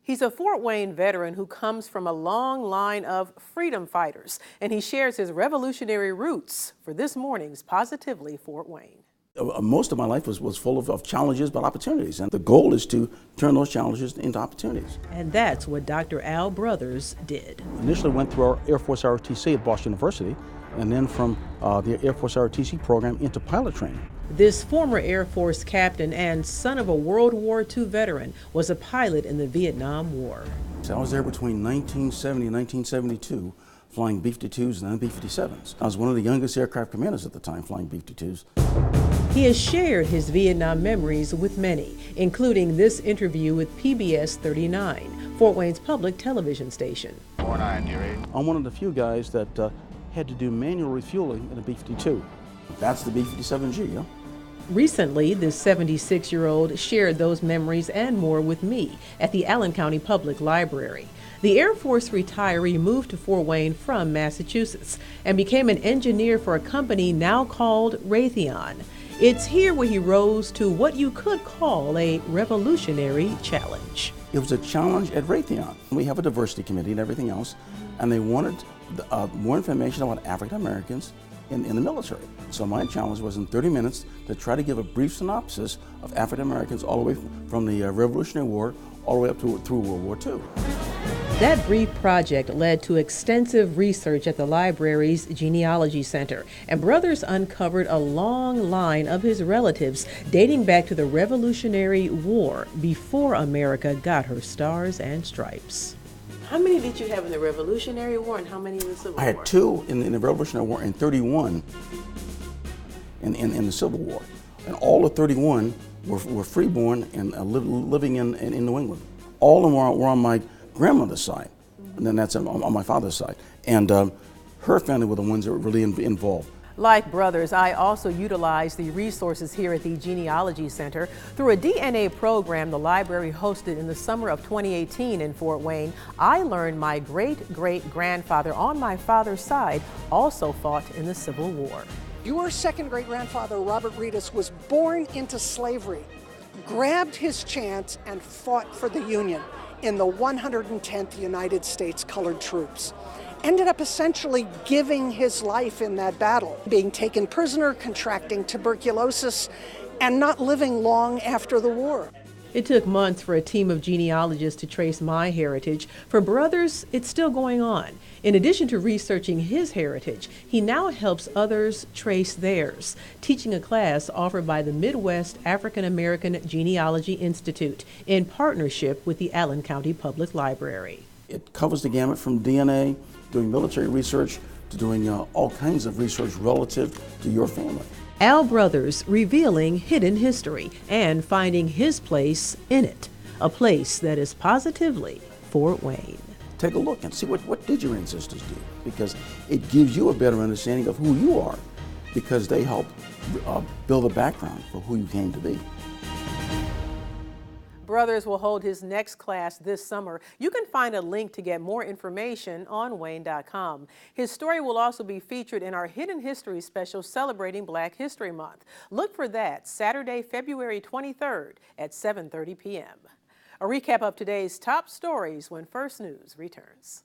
He's a Fort Wayne veteran who comes from a long line of freedom fighters, and he shares his revolutionary roots for this morning's Positively Fort Wayne. Most of my life was full of challenges but opportunities, and the goal is to turn those challenges into opportunities. And that's what Dr. Al Brothers did. Initially went through our Air Force ROTC at Boston University, and then from the Air Force ROTC program into pilot training. This former Air Force captain and son of a World War II veteran was a pilot in the Vietnam War. So I was there between 1970 and 1972, flying B-52s and then B-57s. I was one of the youngest aircraft commanders at the time, flying B-52s. He has shared his Vietnam memories with many, including this interview with PBS 39, Fort Wayne's public television station. I'm one of the few guys that had to do manual refueling in a B-52. That's the B-57G, yeah? Recently, this 76-year-old shared those memories and more with me at the Allen County Public Library. The Air Force retiree moved to Fort Wayne from Massachusetts and became an engineer for a company now called Raytheon. It's here where he rose to what you could call a revolutionary challenge. It was a challenge at Raytheon. We have a diversity committee and everything else, and they wanted more information about African Americans in the military. So my challenge was in 30 minutes to try to give a brief synopsis of African Americans all the way from the Revolutionary War all the way up through World War II. That brief project led to extensive research at the library's Genealogy Center, and Brothers uncovered a long line of his relatives dating back to the Revolutionary War before America got her stars and stripes. How many did you have in the Revolutionary War and how many in the Civil War? I had two in the Revolutionary War and 31 in the Civil War. And all the 31 were freeborn and living in New England. All of them were on my grandmother's side, and then that's on my father's side. And her family were the ones that were really involved. Like Brothers, I also utilize the resources here at the Genealogy Center. Through a DNA program the library hosted in the summer of 2018 in Fort Wayne, I learned my great-great-grandfather on my father's side also fought in the Civil War. Your second great-grandfather, Robert Reedus, was born into slavery, grabbed his chance, and fought for the Union in the 110th United States Colored Troops. Ended up essentially giving his life in that battle, being taken prisoner, contracting tuberculosis, and not living long after the war. It took months for a team of genealogists to trace my heritage. For Brothers, it's still going on. In addition to researching his heritage, he now helps others trace theirs, teaching a class offered by the Midwest African American Genealogy Institute in partnership with the Allen County Public Library. It covers the gamut from DNA, doing military research, to doing all kinds of research relative to your family. Al Brothers revealing hidden history and finding his place in it, a place that is positively Fort Wayne. Take a look and see what did your ancestors do, because it gives you a better understanding of who you are, because they help build a background for who you came to be. Brothers will hold his next class this summer. You can find a link to get more information on Wayne.com. His story will also be featured in our Hidden History special celebrating Black History Month. Look for that Saturday, February 23rd at 7:30 p.m. A recap of today's top stories when First News returns.